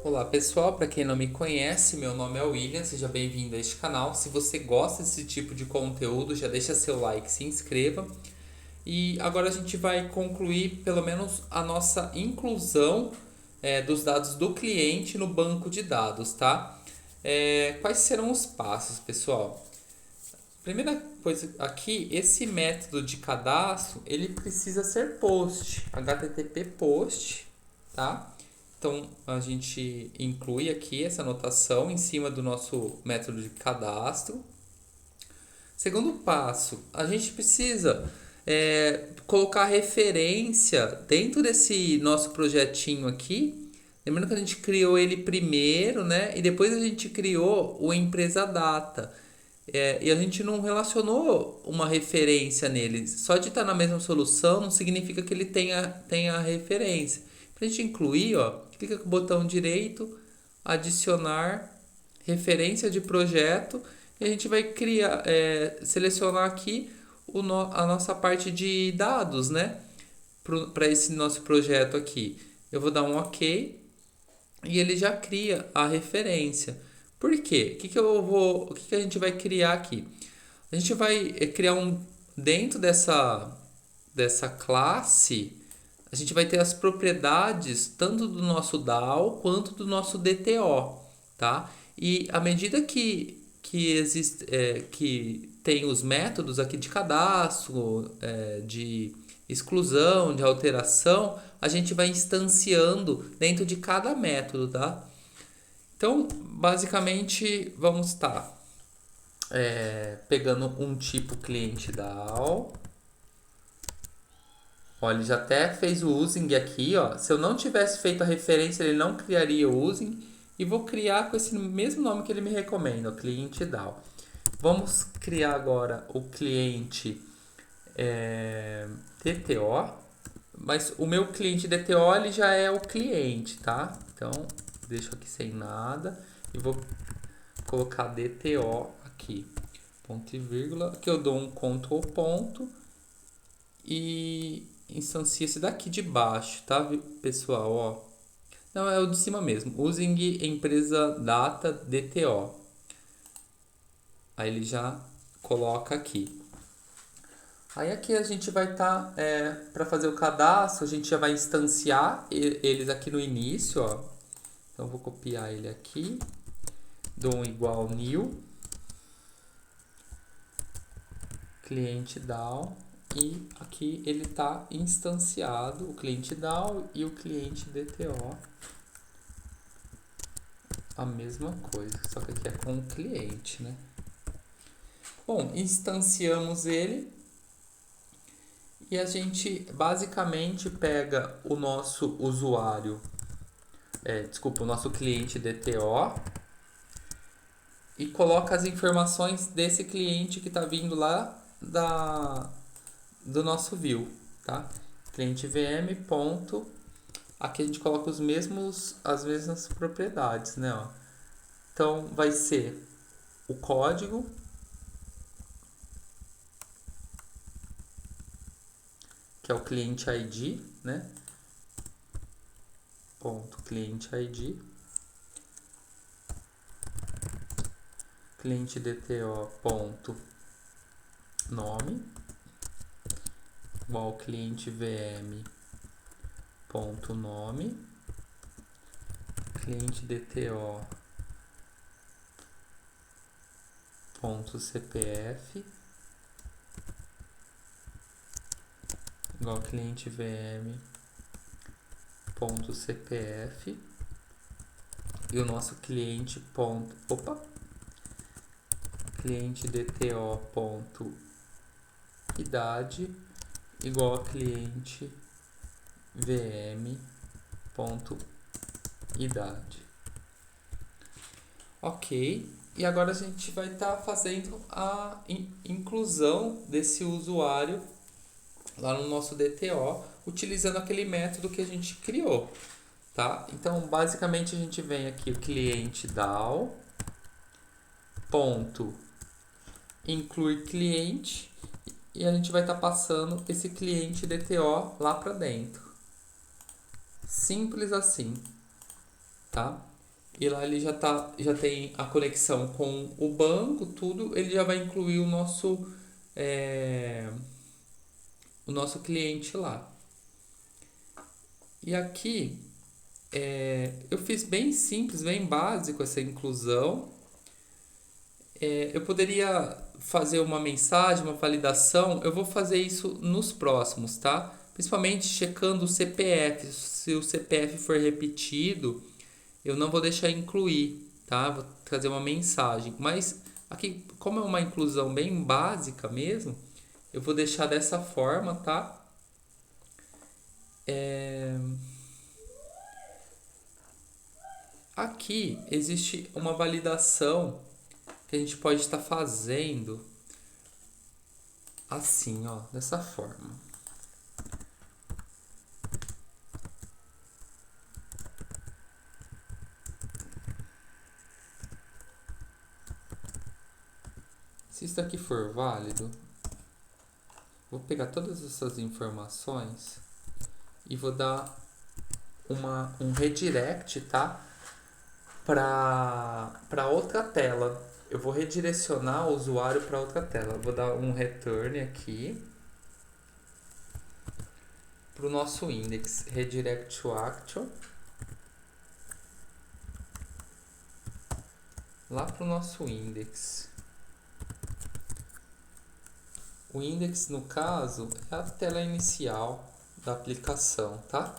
Olá pessoal, para quem não me conhece, meu nome é William, seja bem-vindo a este canal. Se você gosta desse tipo de conteúdo, já deixa seu like, se inscreva. E agora a gente vai concluir pelo menos a nossa inclusão dos dados do cliente no banco de dados, tá? Quais serão os passos, pessoal? Primeira coisa aqui, esse método de cadastro, ele precisa ser post, HTTP post, tá? Então a gente inclui aqui essa anotação em cima do nosso método de cadastro. Segundo passo, a gente precisa colocar referência dentro desse nosso projetinho aqui. Lembrando que a gente criou ele primeiro, né? E depois a gente criou o empresa data. E a gente não relacionou uma referência nele. Só de estar na mesma solução não significa que ele tenha referência. Para a gente incluir, ó, clica com o botão direito, adicionar referência de projeto e a gente vai selecionar aqui a nossa parte de dados, né? Para esse nosso projeto aqui. Eu vou dar um OK e ele já cria a referência. Por quê? O que a gente vai criar aqui? A gente vai criar dentro dessa classe, a gente vai ter as propriedades tanto do nosso DAO quanto do nosso DTO, tá? E à medida que tem os métodos aqui de cadastro, de exclusão, de alteração, a gente vai instanciando dentro de cada método, tá? Então, basicamente, vamos estar pegando um tipo cliente DAO. Olha, ele já até fez o using aqui, ó. Se eu não tivesse feito a referência, ele não criaria o using. E vou criar com esse mesmo nome que ele me recomenda, o cliente DAO. Vamos criar agora o cliente DTO. Mas o meu cliente DTO ele já é o cliente, tá? Então, deixo aqui sem nada e vou colocar DTO aqui. Ponto e vírgula. Aqui eu dou um Ctrl ponto e instancio esse daqui de baixo, tá, pessoal? Ó. Não, é o de cima mesmo. Using empresa data DTO. Aí ele já coloca aqui. Aí aqui a gente vai estar, para fazer o cadastro, a gente já vai instanciar eles aqui no início, ó. Então eu vou copiar ele aqui, dou um igual new, cliente DAO, e aqui ele está instanciado, o cliente DAO e o cliente DTO. A mesma coisa, só que aqui é com o cliente, né? Bom, instanciamos ele. E a gente basicamente pega o nosso usuário, o nosso cliente DTO e coloca as informações desse cliente que está vindo lá do nosso view, tá? Cliente VM ponto, aqui a gente coloca as mesmas propriedades, né? Ó. Então vai ser o código, que é o cliente ID, né? Ponto cliente ID, cliente DTO ponto nome, igual cliente VM ponto nome, cliente DTO ponto CPF, igual cliente VM ponto CPF, e o nosso cliente cliente DTO ponto idade igual a cliente VM ponto idade. Ok, e agora a gente vai estar fazendo a inclusão desse usuário lá no nosso DTO, utilizando aquele método que a gente criou, tá? Então, basicamente a gente vem aqui o cliente DAO ponto inclui cliente e a gente vai estar passando esse cliente DTO lá para dentro. Simples assim, tá? E lá ele já tem a conexão com o banco, tudo, ele já vai incluir o nosso cliente lá. E aqui eu fiz bem simples, bem básico essa inclusão. Eu poderia fazer uma mensagem, uma validação, eu vou fazer isso nos próximos, tá? Principalmente checando o CPF. Se o CPF for repetido, eu não vou deixar incluir, tá? Vou trazer uma mensagem. Mas aqui, como é uma inclusão bem básica mesmo, eu vou deixar dessa forma, tá? Aqui existe uma validação que a gente pode estar fazendo assim, ó, dessa forma. Se isso aqui for válido, vou pegar todas essas informações e vou dar um redirect, tá? Para outra tela. Eu vou redirecionar o usuário para outra tela. Eu vou dar um return aqui para o nosso index, redirect to actual, lá para o nosso index. O index, no caso, é a tela inicial da aplicação, tá?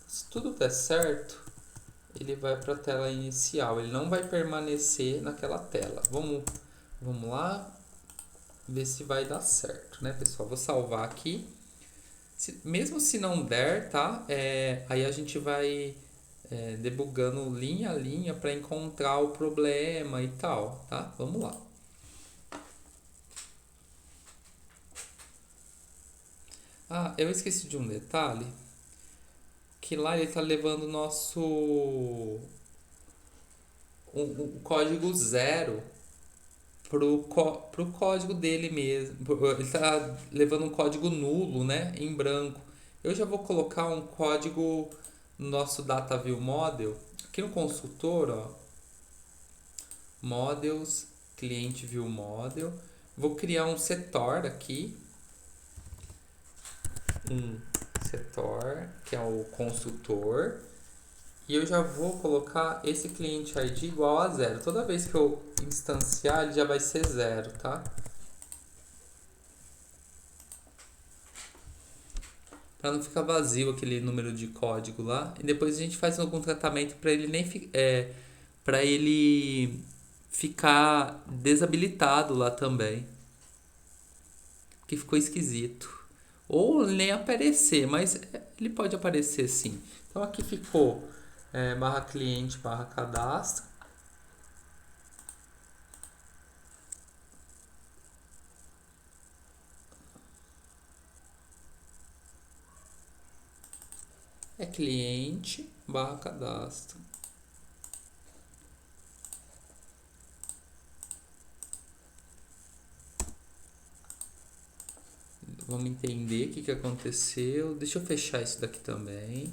Se tudo der certo, ele vai para a tela inicial, ele não vai permanecer naquela tela. Vamos lá ver se vai dar certo, né, pessoal? Vou salvar aqui. Mesmo se não der, tá? Aí a gente vai debugando linha a linha para encontrar o problema e tal, tá? Vamos lá. Ah, eu esqueci de um detalhe, que lá ele está levando o nosso o código zero pro código dele mesmo. Ele está levando um código nulo, né, em branco. Eu já vou colocar um código no nosso Data View Model, aqui no consultor, ó, Models, Cliente View Model. Vou criar um setor aqui, um setor que é o consultor, e eu já vou colocar esse cliente ID igual a 0. Toda vez que eu instanciar, ele já vai ser 0, tá? Para não ficar vazio aquele número de código lá. E depois a gente faz algum tratamento para ele para ele ficar desabilitado lá também, que ficou esquisito. Ou nem aparecer, mas ele pode aparecer sim. Então aqui ficou barra cliente barra cadastro. É cliente barra cadastro. Vamos entender o que aconteceu. Deixa eu fechar isso daqui também.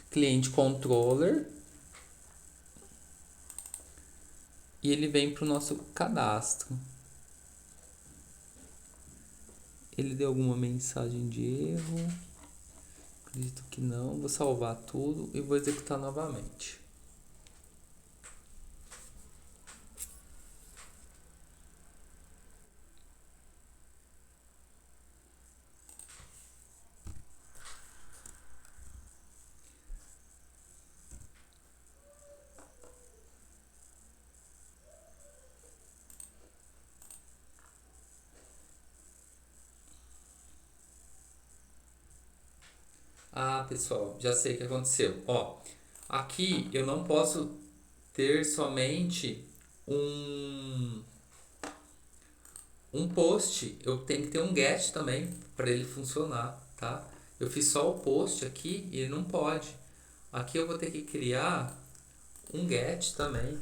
Cliente controller. E ele vem para o nosso cadastro. Ele deu alguma mensagem de erro? Acredito que não. Vou salvar tudo e vou executar novamente. Ah, pessoal, já sei o que aconteceu. Ó, aqui eu não posso ter somente um um post, eu tenho que ter um get também para ele funcionar, tá? Eu fiz só o post aqui e ele não pode. Aqui eu vou ter que criar um get também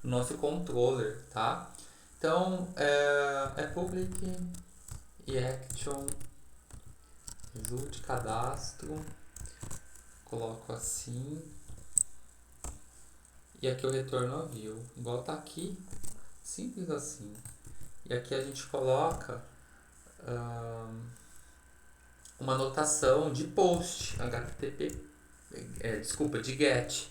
no nosso controller, tá? Então é public e action result cadastro coloco assim. E aqui eu retorno a view. Igual tá aqui. Simples assim. E aqui a gente coloca uma anotação de post. HTTP. Desculpa, de get.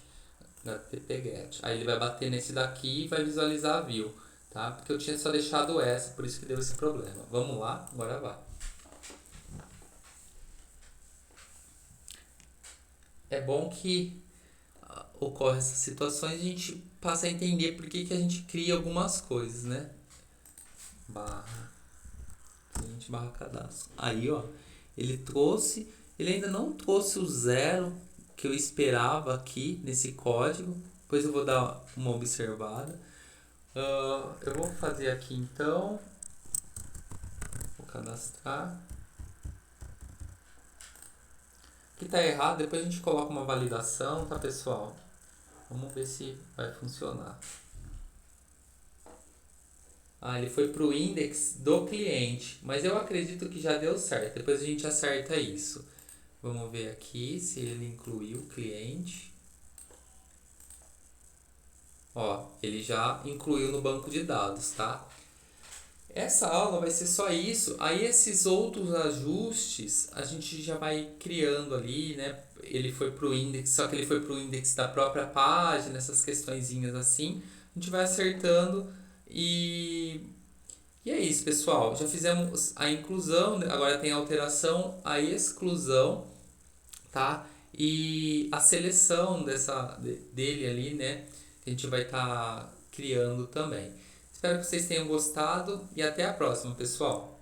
HTTP get. Aí ele vai bater nesse daqui e vai visualizar a view. Tá? Porque eu tinha só deixado essa, por isso que deu esse problema. Vamos lá, agora vai. É bom que ocorre essas situações e a gente passa a entender por que a gente cria algumas coisas, né? Barra cliente barra cadastro. Aí, ó, ele ainda não trouxe o zero que eu esperava aqui nesse código. Depois eu vou dar uma observada. Eu vou fazer aqui então. Vou cadastrar. Aqui tá errado, depois a gente coloca uma validação, tá, pessoal? Vamos ver se vai funcionar. Ele foi para o index do cliente, mas eu acredito que já deu certo. Depois a gente acerta isso. Vamos ver aqui se ele incluiu o cliente. Ó, ele já incluiu no banco de dados, tá? Essa aula vai ser só isso. Aí esses outros ajustes a gente já vai criando ali, né? Ele foi pro index, só que ele foi pro index da própria página, essas questõezinhas assim. A gente vai acertando e é isso, pessoal. Já fizemos a inclusão, agora tem a alteração, a exclusão, tá? E a seleção dele ali, né? Que a gente vai estar criando também. Espero que vocês tenham gostado e até a próxima, pessoal.